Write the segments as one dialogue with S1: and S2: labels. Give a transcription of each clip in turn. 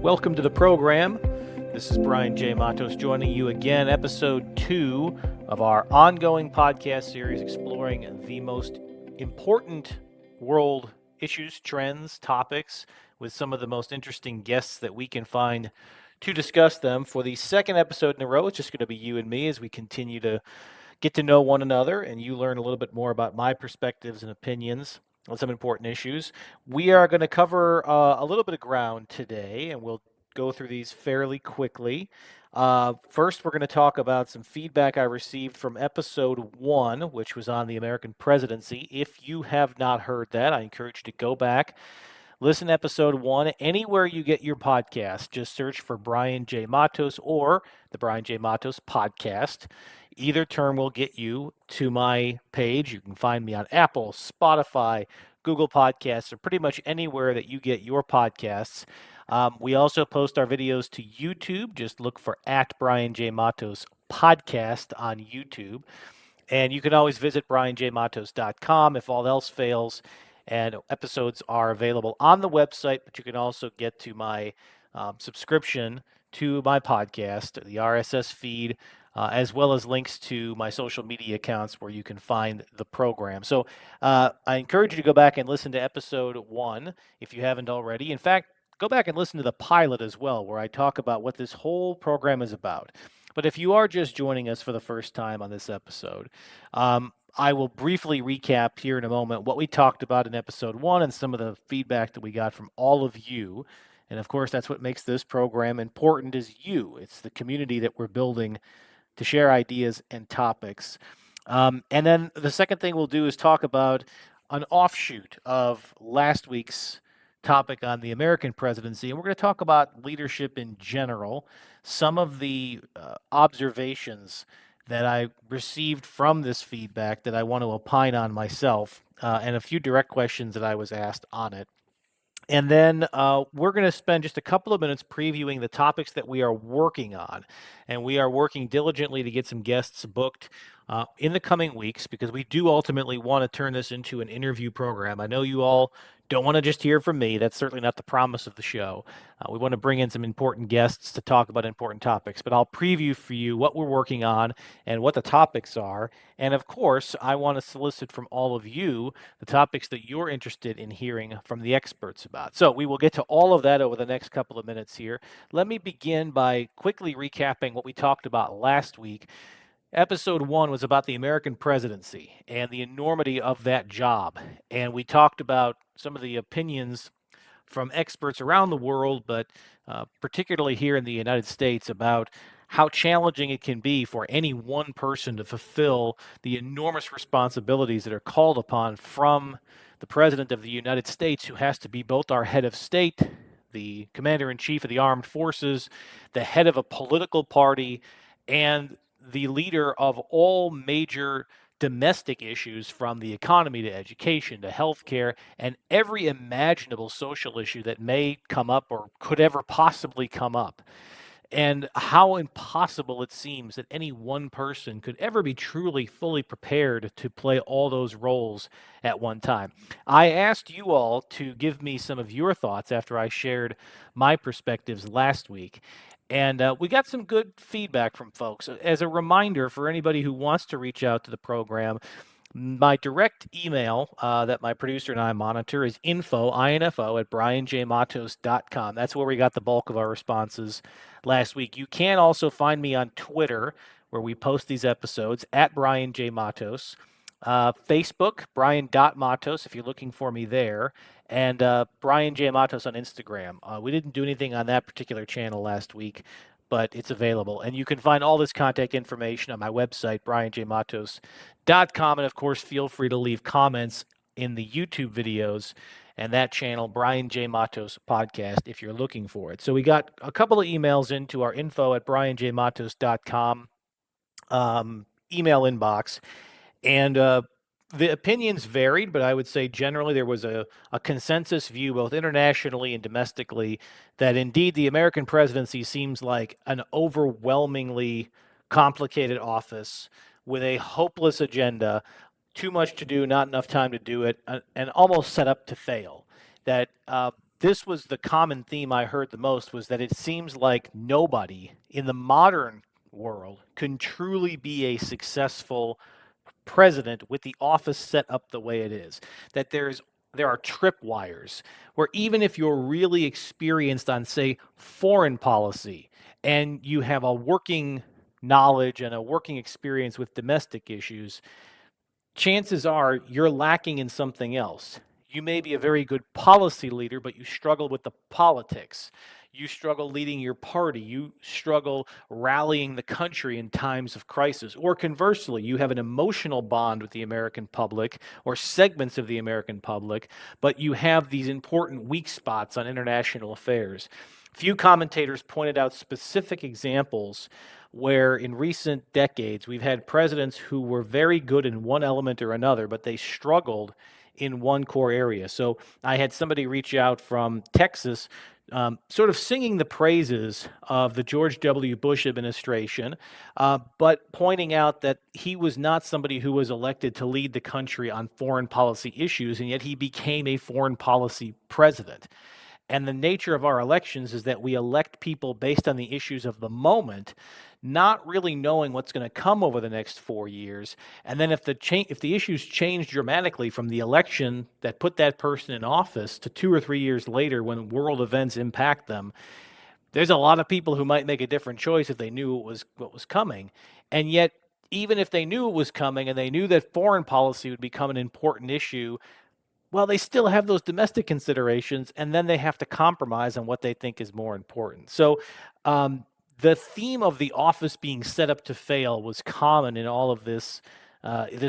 S1: Welcome to the program. This is Brian J. Matos joining you again, episode 2 of our ongoing podcast series exploring the most important world issues, trends, topics with some of the most interesting guests that we can find to discuss them. For the second episode in a row, it's just going to be you and me as we continue to get to know one another and you learn a little bit more about my perspectives and opinions on some important issues. We are going to cover a little bit of ground today, and we'll go through these fairly quickly. First, we're going to talk about some feedback I received from episode 1, which was on the American presidency. If you have not heard that, I encourage you to go back, listen to episode 1 anywhere you get your podcast. Just search for Brian J. Matos or the Brian J. Matos podcast. Either term will get you to my page. You can find me on Apple, Spotify, Google Podcasts, or pretty much anywhere that you get your podcasts. We also post our videos to YouTube. Just look for @BrianJMatos podcast on YouTube. And you can always visit brianjmatos.com if all else fails. And episodes are available on the website, but you can also get to my subscription to my podcast, the RSS feed, as well as links to my social media accounts where you can find the program. So I encourage you to go back and listen to episode 1 if you haven't already. In fact, go back and listen to the pilot as well, where I talk about what this whole program is about. But if you are just joining us for the first time on this episode, I will briefly recap here in a moment what we talked about in episode 1 and some of the feedback that we got from all of you. And of course, that's what makes this program important is you. It's the community that we're building to share ideas and topics. And then the second thing we'll do is talk about an offshoot of last week's topic on the American presidency. And we're going to talk about leadership in general, some of the observations that I received from this feedback that I want to opine on myself, and a few direct questions that I was asked on it. And then we're going to spend just a couple of minutes previewing the topics that we are working on. And we are working diligently to get some guests booked in the coming weeks because we do ultimately want to turn this into an interview program. I know you all don't want to just hear from me. That's certainly not the promise of the show. We want to bring in some important guests to talk about important topics, but I'll preview for you what we're working on and what the topics are. And of course, I want to solicit from all of you the topics that you're interested in hearing from the experts about. So we will get to all of that over the next couple of minutes here. Let me begin by quickly recapping what we talked about last week. Episode 1 was about the American presidency and the enormity of that job. And we talked about some of the opinions from experts around the world, but particularly here in the United States, about how challenging it can be for any one person to fulfill the enormous responsibilities that are called upon from the President of the United States, who has to be both our head of state, the commander-in-chief of the armed forces, the head of a political party, and the leader of all major domestic issues, from the economy to education to healthcare and every imaginable social issue that may come up or could ever possibly come up. And how impossible it seems that any one person could ever be truly fully prepared to play all those roles at one time. I asked you all to give me some of your thoughts after I shared my perspectives last week. And we got some good feedback from folks. As a reminder for anybody who wants to reach out to the program, my direct email that my producer and I monitor is info at brianjmatos.com. That's where we got the bulk of our responses last week. You can also find me on Twitter, where we post these episodes, at Brian J. Matos. Facebook, Brian.Matos, if you're looking for me there, and Brian J. Matos on Instagram. We didn't do anything on that particular channel last week, but it's available. And you can find all this contact information on my website, brianjmatos.com. And of course, feel free to leave comments in the YouTube videos and that channel, Brian J. Matos Podcast, if you're looking for it. So we got a couple of emails into our info at brianjmatos.com email inbox. And the opinions varied, but I would say generally there was a consensus view, both internationally and domestically, that indeed the American presidency seems like an overwhelmingly complicated office with a hopeless agenda, too much to do, not enough time to do it, and almost set up to fail. That this was the common theme I heard the most, was that it seems like nobody in the modern world can truly be a successful president with the office set up the way it is. That there are tripwires where even if you're really experienced on, say, foreign policy, and you have a working knowledge and a working experience with domestic issues, chances are you're lacking in something else. You may be a very good policy leader, but you struggle with the politics. You struggle leading your party. You struggle rallying the country in times of crisis. Or conversely, you have an emotional bond with the American public or segments of the American public, but you have these important weak spots on international affairs. Few commentators pointed out specific examples where in recent decades we've had presidents who were very good in one element or another, but they struggled in one core area. So I had somebody reach out from Texas, sort of singing the praises of the George W. Bush administration, but pointing out that he was not somebody who was elected to lead the country on foreign policy issues, and yet he became a foreign policy president. And the nature of our elections is that we elect people based on the issues of the moment, not really knowing what's going to come over the next 4 years. And then if the issues change dramatically from the election that put that person in office to 2 or 3 years later when world events impact them, there's a lot of people who might make a different choice if they knew what was coming. And yet, even if they knew it was coming and they knew that foreign policy would become an important issue, well, they still have those domestic considerations, and then they have to compromise on what they think is more important. So the theme of the office being set up to fail was common in all of this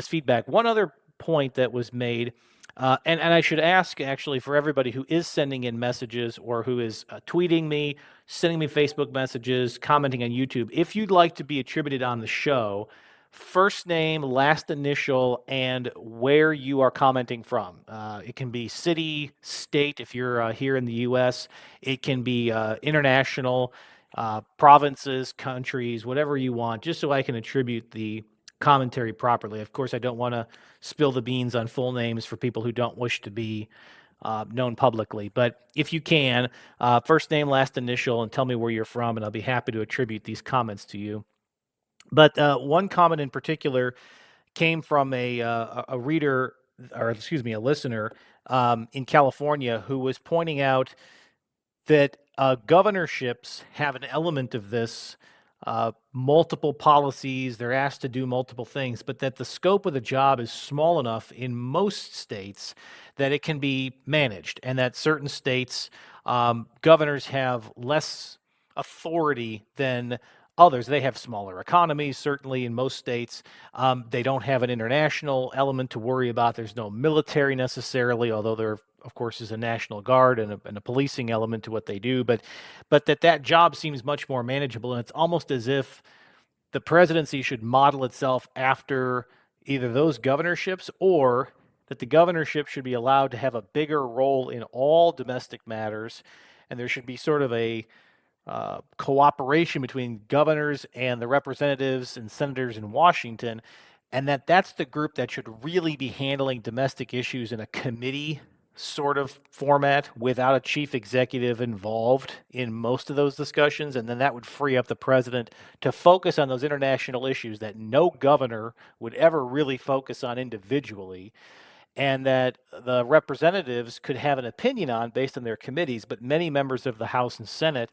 S1: feedback. One other point that was made, and I should ask actually for everybody who is sending in messages or who is tweeting me, sending me Facebook messages, commenting on YouTube, if you'd like to be attributed on the show, first name, last initial, and where you are commenting from. It can be city, state, if you're here in the U.S. It can be international, provinces, countries, whatever you want, just so I can attribute the commentary properly. Of course, I don't want to spill the beans on full names for people who don't wish to be known publicly. But if you can, first name, last initial, and tell me where you're from, and I'll be happy to attribute these comments to you. But one comment in particular came from a reader, or excuse me, a listener in California who was pointing out that governorships have an element of this, multiple policies, they're asked to do multiple things, but that the scope of the job is small enough in most states that it can be managed, and that certain states, governors have less authority than others. They have smaller economies, certainly in most states. They don't have an international element to worry about. There's no military necessarily, although there, of course, is a National Guard and a policing element to what they do. But that job seems much more manageable, and it's almost as if the presidency should model itself after either those governorships, or that the governorship should be allowed to have a bigger role in all domestic matters, and there should be sort of a cooperation between governors and the representatives and senators in Washington, and that's the group that should really be handling domestic issues in a committee sort of format without a chief executive involved in most of those discussions. And then that would free up the president to focus on those international issues that no governor would ever really focus on individually, and that the representatives could have an opinion on based on their committees. But many members of the House and Senate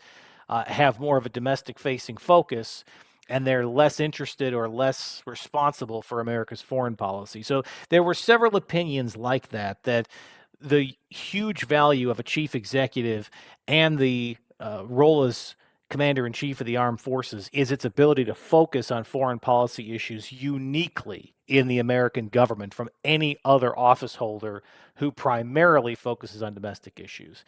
S1: have more of a domestic-facing focus, and they're less interested or less responsible for America's foreign policy. So there were several opinions like that the huge value of a chief executive and the role as commander-in-chief of the armed forces is its ability to focus on foreign policy issues uniquely in the American government from any other office holder who primarily focuses on domestic issues.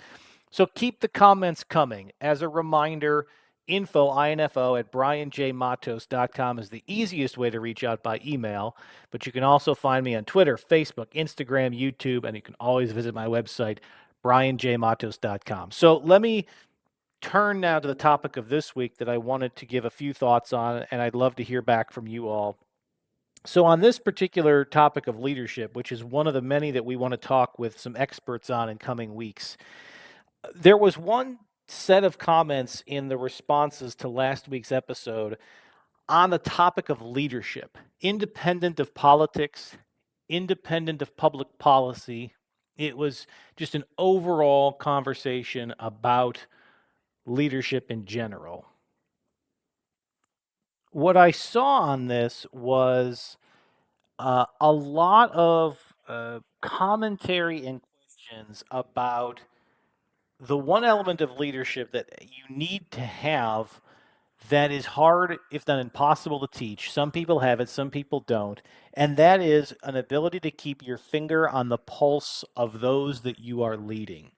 S1: So keep the comments coming. As a reminder, info at brianjmatos.com is the easiest way to reach out by email, but you can also find me on Twitter, Facebook, Instagram, YouTube, and you can always visit my website, brianjmatos.com. So let me turn now to the topic of this week that I wanted to give a few thoughts on, and I'd love to hear back from you all. So on this particular topic of leadership, which is one of the many that we want to talk with some experts on in coming weeks, There was one set of comments in the responses to last week's episode on the topic of leadership, independent of politics, independent of public policy. It was just an overall conversation about leadership in general. What I saw on this was a lot of commentary and questions about the one element of leadership that you need to have that is hard, if not impossible, to teach. Some people have it, some people don't. And that is an ability to keep your finger on the pulse of those that you are leading.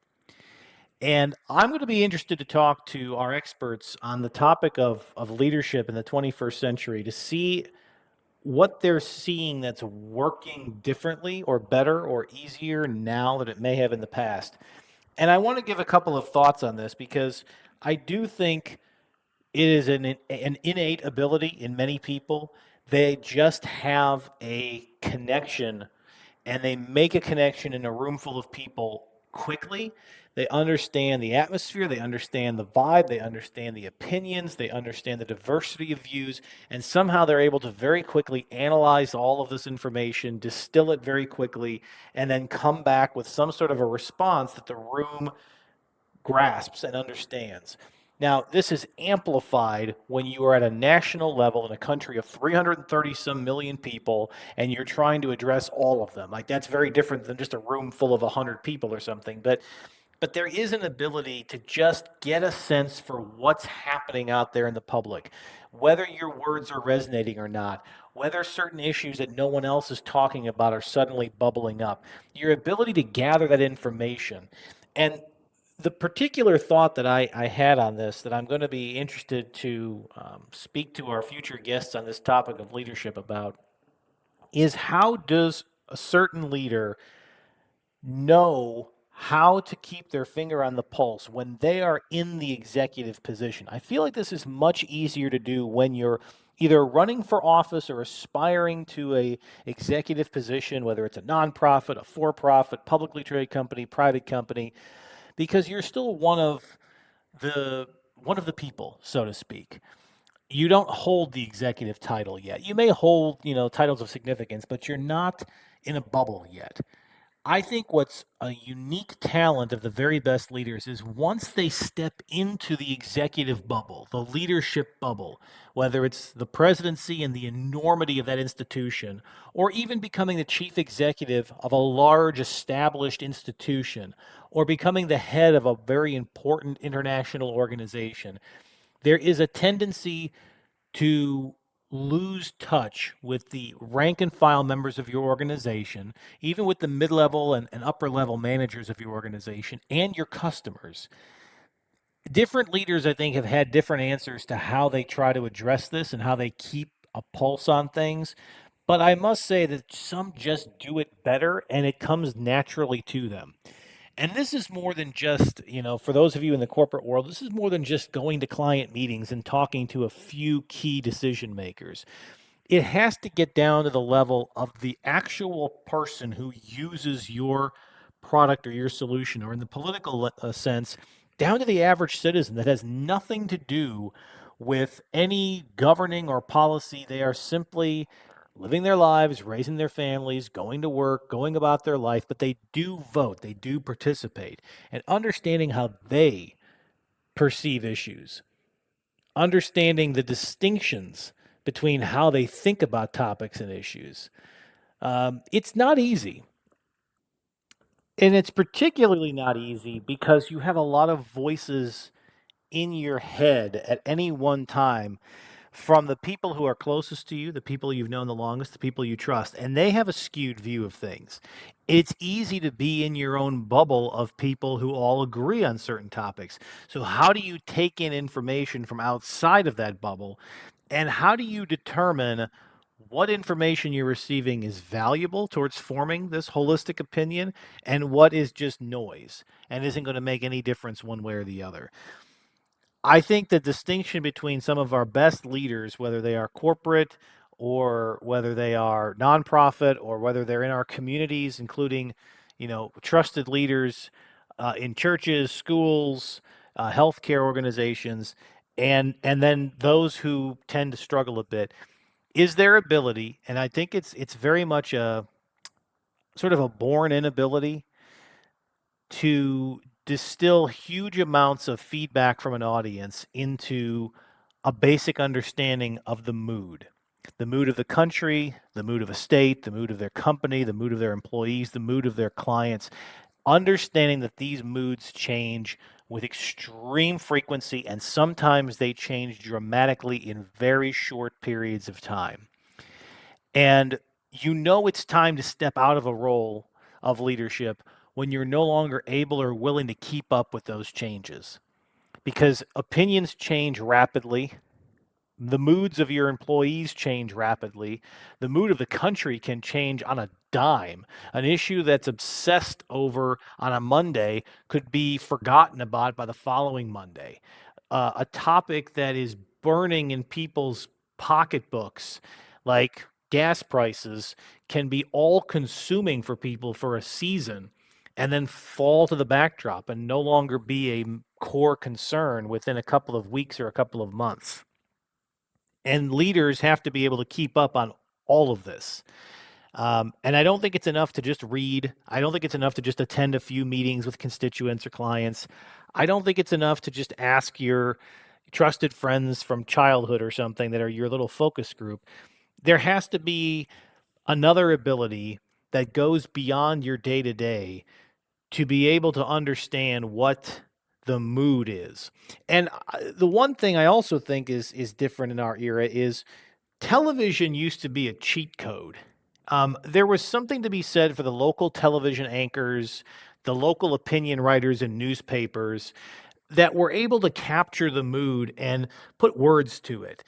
S1: And I'm going to be interested to talk to our experts on the topic of leadership in the 21st century to see what they're seeing that's working differently or better or easier now than it may have in the past. And I want to give a couple of thoughts on this because I do think it is an innate ability in many people. They just have a connection and they make a connection in a room full of people quickly. They understand the atmosphere, they understand the vibe, they understand the opinions, they understand the diversity of views, and somehow they're able to very quickly analyze all of this information, distill it very quickly, and then come back with some sort of a response that the room grasps and understands. Now, this is amplified when you are at a national level in a country of 330 some million people and you're trying to address all of them. Like that's very different than just a room full of 100 people or something. But there is an ability to just get a sense for what's happening out there in the public, whether your words are resonating or not, whether certain issues that no one else is talking about are suddenly bubbling up. Your ability to gather that information. And the particular thought that I had on this that I'm going to be interested to speak to our future guests on this topic of leadership about is how does a certain leader know how to keep their finger on the pulse when they are in the executive position? I feel like this is much easier to do when you're either running for office or aspiring to a executive position, whether it's a nonprofit, a for-profit, publicly traded company, private company, because you're still one of the people, so to speak. You don't hold the executive title yet. You may hold, titles of significance, but you're not in a bubble yet. I think what's a unique talent of the very best leaders is once they step into the executive bubble, the leadership bubble, whether it's the presidency and the enormity of that institution, or even becoming the chief executive of a large established institution, or becoming the head of a very important international organization, there is a tendency to lose touch with the rank and file members of your organization, even with the mid level and upper level managers of your organization and your customers. Different leaders, I think, have had different answers to how they try to address this and how they keep a pulse on things. But I must say that some just do it better and it comes naturally to them. And this is more than just, for those of you in the corporate world, this is more than just going to client meetings and talking to a few key decision makers. It has to get down to the level of the actual person who uses your product or your solution, or in the political sense, down to the average citizen that has nothing to do with any governing or policy. They are simply living their lives, raising their families, going to work, going about their life, but they do vote, they do participate, and understanding how they perceive issues, understanding the distinctions between how they think about topics and issues. It's not easy. And it's particularly not easy because you have a lot of voices in your head at any one time from the people who are closest to you, the people you've known the longest, the people you trust, and they have a skewed view of things. It's easy to be in your own bubble of people who all agree on certain topics. So, how do you take in information from outside of that bubble? And how do you determine what information you're receiving is valuable towards forming this holistic opinion and what is just noise and isn't going to make any difference one way or the other? I think the distinction between some of our best leaders, whether they are corporate or whether they are nonprofit or whether they're in our communities, including, trusted leaders, in churches, schools, healthcare organizations, and then those who tend to struggle a bit, is their ability, and I think it's very much a sort of a born inability to distill huge amounts of feedback from an audience into a basic understanding of the mood of the country, the mood of a state, the mood of their company, the mood of their employees, the mood of their clients, understanding that these moods change with extreme frequency and sometimes they change dramatically in very short periods of time. And you know it's time to step out of a role of leadership when you're no longer able or willing to keep up with those changes because opinions change rapidly. The moods of your employees change rapidly. The mood of the country can change on a dime. An issue that's obsessed over on a Monday could be forgotten about by the following Monday. A topic that is burning in people's pocketbooks, like gas prices, can be all consuming for people for a season and then fall to the backdrop and no longer be a core concern within a couple of weeks or a couple of months. And leaders have to be able to keep up on all of this. And I don't think it's enough to just read. I don't think it's enough to just attend a few meetings with constituents or clients. I don't think it's enough to just ask your trusted friends from childhood or something that are your little focus group. There has to be another ability that goes beyond your day to day to be able to understand what the mood is. And the one thing I also think is different in our era is television used to be a cheat code. There was something to be said for the local television anchors, the local opinion writers in newspapers that were able to capture the mood and put words to it.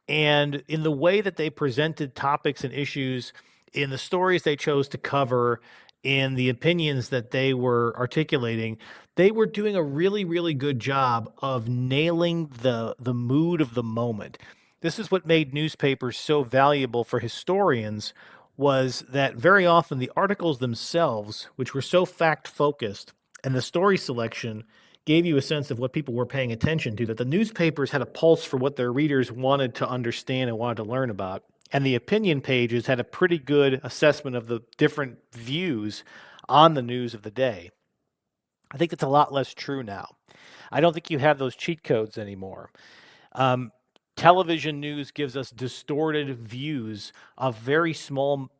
S1: And in the way that they presented topics and issues, in the stories they chose to cover, in the opinions that they were articulating, they were doing a really, really good job of nailing the mood of the moment. This is what made newspapers so valuable for historians was that very often the articles themselves, which were so fact focused, and the story selection gave you a sense of what people were paying attention to, that the newspapers had a pulse for what their readers wanted to understand and wanted to learn about. And the opinion pages had a pretty good assessment of the different views on the news of the day. I think that's a lot less true now. I don't think you have those cheat codes anymore. Television news gives us distorted views of very small,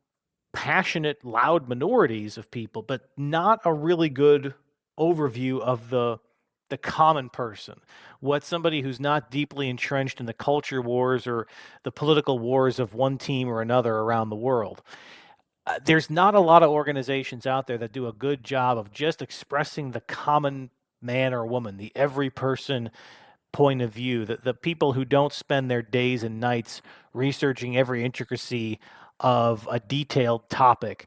S1: passionate, loud minorities of people, but not a really good overview of the common person, what somebody who's not deeply entrenched in the culture wars or the political wars of one team or another around the world. There's not a lot of organizations out there that do a good job of just expressing the common man or woman, the every person point of view, the people who don't spend their days and nights researching every intricacy of a detailed topic.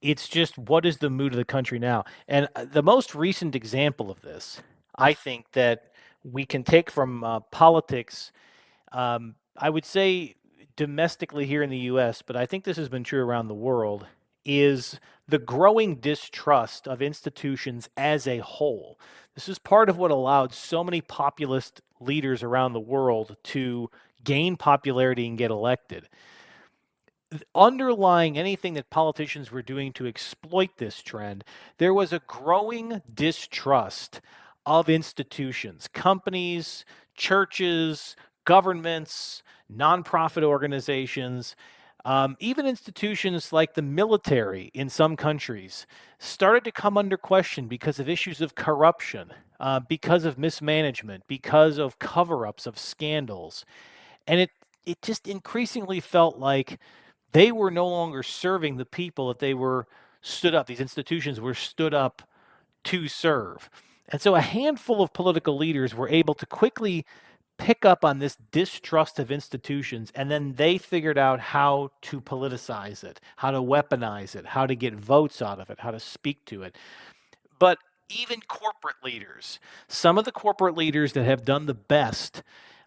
S1: It's just what is the mood of the country now? And the most recent example of this, I think, that we can take from politics, I would say domestically here in the US, but I think this has been true around the world, is the growing distrust of institutions as a whole. This is part of what allowed so many populist leaders around the world to gain popularity and get elected. Underlying anything that politicians were doing to exploit this trend, there was a growing distrust of institutions, companies, churches, governments, nonprofit organizations, even institutions like the military in some countries started to come under question because of issues of corruption, because of mismanagement, because of cover-ups of scandals. And it just increasingly felt like they were no longer serving the people that they were stood up. These institutions were stood up to serve. And so a handful of political leaders were able to quickly pick up on this distrust of institutions, and then they figured out how to politicize it, how to weaponize it, how to get votes out of it, how to speak to it. But even corporate leaders, some of the corporate leaders that have done the best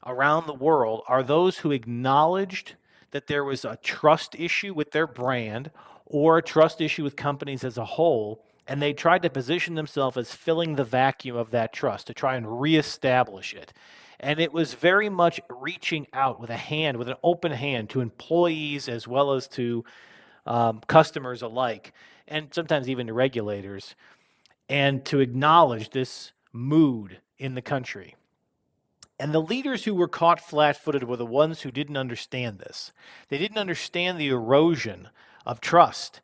S1: around the world are those who acknowledged that there was a trust issue with their brand or a trust issue with companies as a whole, and they tried to position themselves as filling the vacuum of that trust to try and reestablish it. And it was very much reaching out with a hand, with an open hand, to employees as well as to customers alike, and sometimes even to regulators, and to acknowledge this mood in the country. And the leaders who were caught flat footed were the ones who didn't understand this. They didn't understand the erosion of trust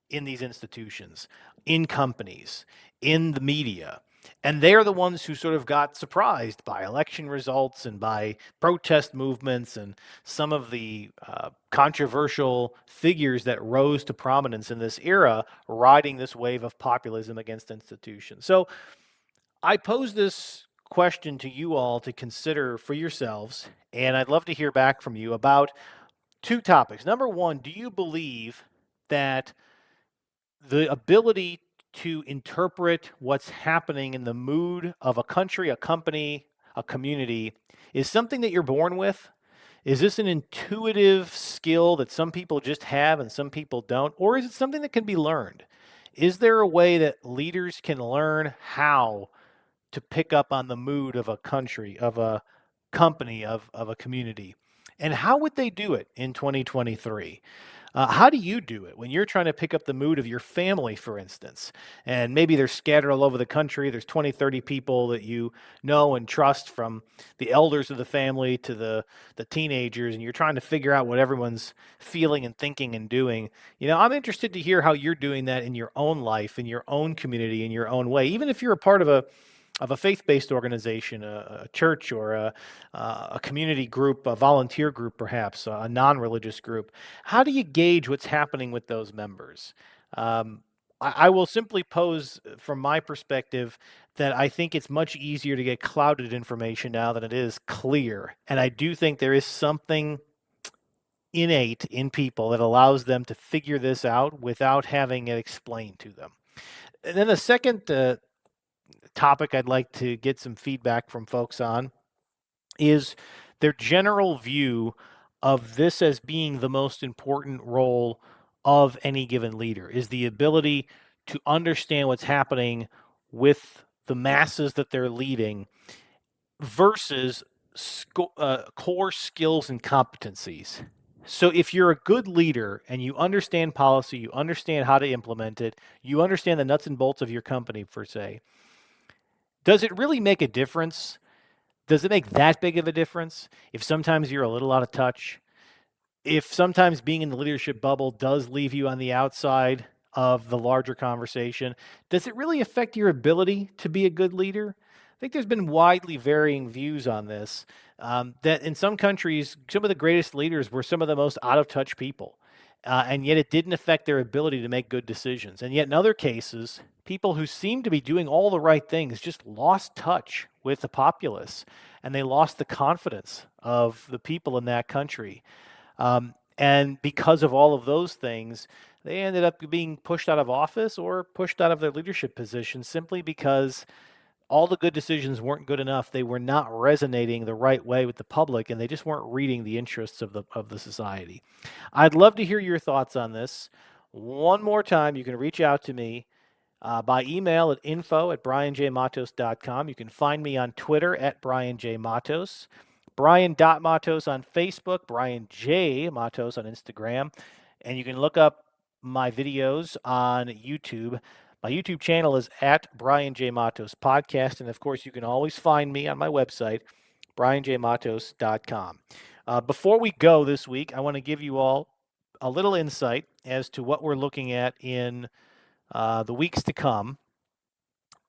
S1: in these institutions, in companies, in the media. And they're the ones who sort of got surprised by election results and by protest movements and some of the controversial figures that rose to prominence in this era, riding this wave of populism against institutions. So I pose this question to you all to consider for yourselves, and I'd love to hear back from you about two topics. Number one, do you believe that the ability to interpret what's happening in the mood of a country, a company, a community is something that you're born with? Is this an intuitive skill that some people just have and some people don't? Or is it something that can be learned? Is there a way that leaders can learn how to pick up on the mood of a country, of a company, of a community? And how would they do it in 2023? How do you do it when you're trying to pick up the mood of your family, for instance? And maybe they're scattered all over the country. There's 20, 30 people that you know and trust, from the elders of the family to the teenagers, and you're trying to figure out what everyone's feeling and thinking and doing. I'm interested to hear how you're doing that in your own life, in your own community, in your own way, even if you're a part of a faith-based organization, a church, or a community group, a volunteer group, perhaps a non-religious group. How do you gauge what's happening with those members? I will simply pose, from my perspective, that I think it's much easier to get clouded information now than it is clear. And I do think there is something innate in people that allows them to figure this out without having it explained to them. And then the second topic I'd like to get some feedback from folks on is their general view of this as being the most important role of any given leader, is the ability to understand what's happening with the masses that they're leading versus core skills and competencies. So if you're a good leader and you understand policy, you understand how to implement it, you understand the nuts and bolts of your company, per se, does it really make a difference? Does it make that big of a difference if sometimes you're a little out of touch? If sometimes being in the leadership bubble does leave you on the outside of the larger conversation, does it really affect your ability to be a good leader? I think there's been widely varying views on this, that in some countries, some of the greatest leaders were some of the most out of touch people. And yet it didn't affect their ability to make good decisions. And yet in other cases, people who seemed to be doing all the right things just lost touch with the populace, and they lost the confidence of the people in that country. And because of all of those things, they ended up being pushed out of office or pushed out of their leadership positions simply because all the good decisions weren't good enough. They were not resonating the right way with the public, and they just weren't reading the interests of the society. I'd love to hear your thoughts on this. One more time, you can reach out to me by email at info@brianjmatos.com. You can find me on Twitter at Brian J. Matos, Brian.Matos on Facebook, Brian J. Matos on Instagram, and you can look up my videos on YouTube. My YouTube channel is at Brian J. Matos Podcast, and of course, you can always find me on my website, brianjmatos.com. Before we go this week, I want to give you all a little insight as to what we're looking at in the weeks to come.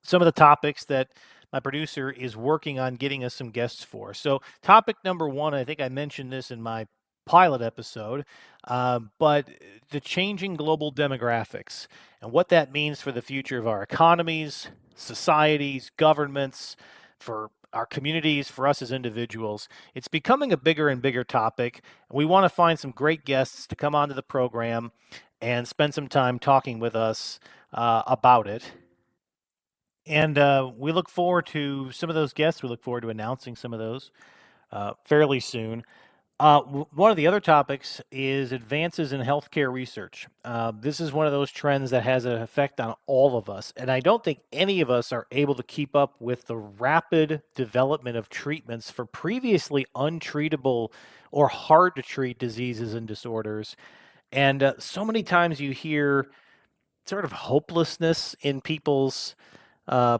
S1: Some of the topics that my producer is working on getting us some guests for. So, topic number one, I think I mentioned this in my pilot episode, but the changing global demographics and what that means for the future of our economies, societies, governments, for our communities, for us as individuals. It's becoming a bigger and bigger topic. We want to find some great guests to come onto the program and spend some time talking with us about it. And we look forward to some of those guests. We look forward to announcing some of those fairly soon. One of the other topics is advances in healthcare research. This is one of those trends that has an effect on all of us, and I don't think any of us are able to keep up with the rapid development of treatments for previously untreatable or hard to treat diseases and disorders. And so many times you hear sort of hopelessness in people's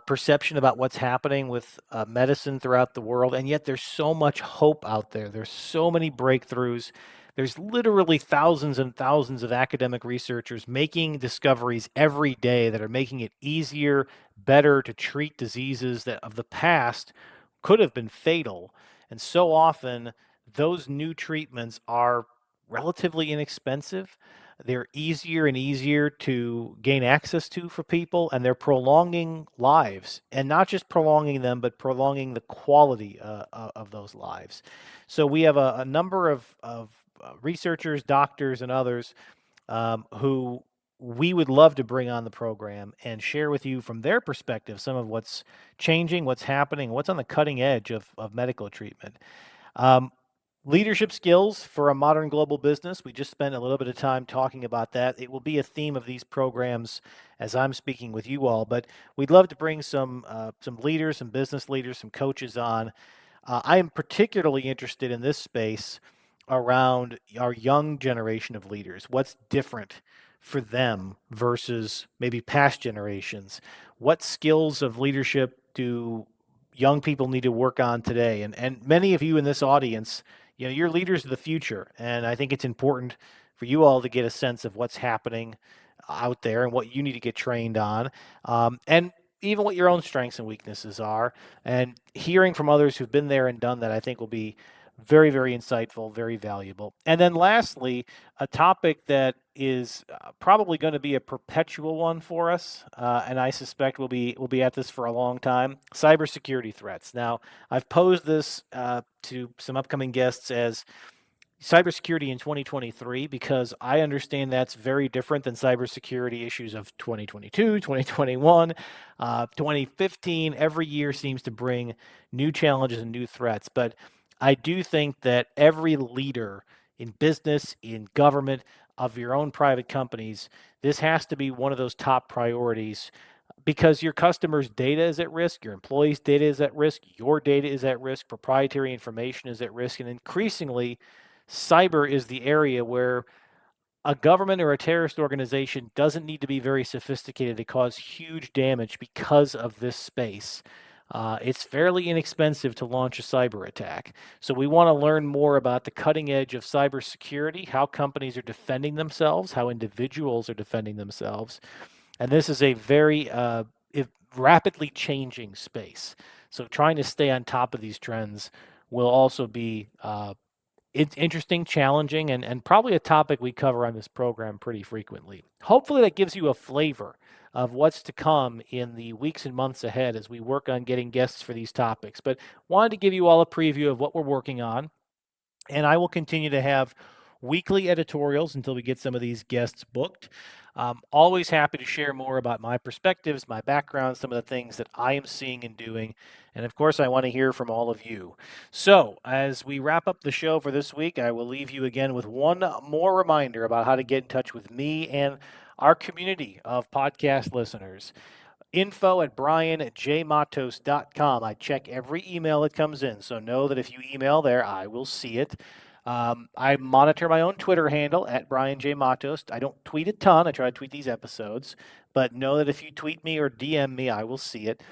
S1: perception about what's happening with medicine throughout the world, and yet there's so much hope out there. There's so many breakthroughs. There's literally thousands and thousands of academic researchers making discoveries every day that are making it easier, better to treat diseases that of the past could have been fatal. And so often, those new treatments are relatively inexpensive. They're easier and easier to gain access to for people, and they're prolonging lives, and not just prolonging them, but prolonging the quality of those lives. So we have a number of researchers, doctors, and others who we would love to bring on the program and share with you from their perspective some of what's changing, what's happening, what's on the cutting edge of medical treatment. Um, Leadership skills for a modern global business. We just spent a little bit of time talking about that. It will be a theme of these programs as I'm speaking with you all, but we'd love to bring some leaders, some business leaders, some coaches on. I am particularly interested in this space around our young generation of leaders. What's different for them versus maybe past generations? What skills of leadership do young people need to work on today? And many of you in this audience, you're leaders of the future, and I think it's important for you all to get a sense of what's happening out there and what you need to get trained on, and even what your own strengths and weaknesses are. And hearing from others who've been there and done that, I think will be very, very insightful, very valuable. And then lastly, a topic that is probably going to be a perpetual one for us, and I suspect we'll be at this for a long time: cybersecurity threats. Now, I've posed this to some upcoming guests as cybersecurity in 2023 because I understand that's very different than cybersecurity issues of 2022, 2021, 2015. Every year seems to bring new challenges and new threats, but I do think that every leader in business, in government, of your own private companies, this has to be one of those top priorities because your customers' data is at risk, your employees' data is at risk, your data is at risk, proprietary information is at risk, and increasingly, cyber is the area where a government or a terrorist organization doesn't need to be very sophisticated to cause huge damage because of this space. It's fairly inexpensive to launch a cyber attack. So we want to learn more about the cutting edge of cybersecurity, how companies are defending themselves, how individuals are defending themselves. And this is a very rapidly changing space. So trying to stay on top of these trends will also be it's interesting, challenging, and probably a topic we cover on this program pretty frequently. Hopefully that gives you a flavor of what's to come in the weeks and months ahead as we work on getting guests for these topics. But wanted to give you all a preview of what we're working on, and I will continue to have weekly editorials until we get some of these guests booked. Always happy to share more about my perspectives, my background, some of the things that I am seeing and doing. And of course, I want to hear from all of you. So, as we wrap up the show for this week, I will leave you again with one more reminder about how to get in touch with me and our community of podcast listeners. info@brianjmatos.com. I check every email that comes in, so know that if you email there, I will see it. I monitor my own Twitter handle at Brian J. Matos. I don't tweet a ton. I try to tweet these episodes, but know that if you tweet me or DM me, I will see it.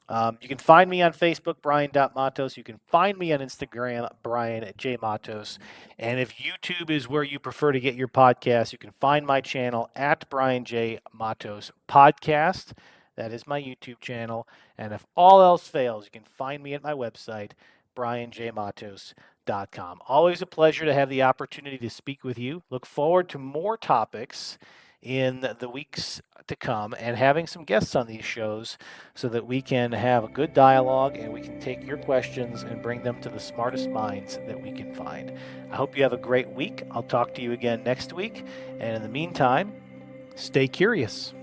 S1: You can find me on Facebook, Brian.Matos. You can find me on Instagram, Brian@JMatos. And if YouTube is where you prefer to get your podcast, you can find my channel at Brian J. Matos Podcast. That is my YouTube channel. And if all else fails, you can find me at my website, brianjmatos.com. Always a pleasure to have the opportunity to speak with you. Look forward to more topics in the weeks to come and having some guests on these shows so that we can have a good dialogue and we can take your questions and bring them to the smartest minds that we can find. I hope you have a great week. I'll talk to you again next week. And in the meantime, stay curious.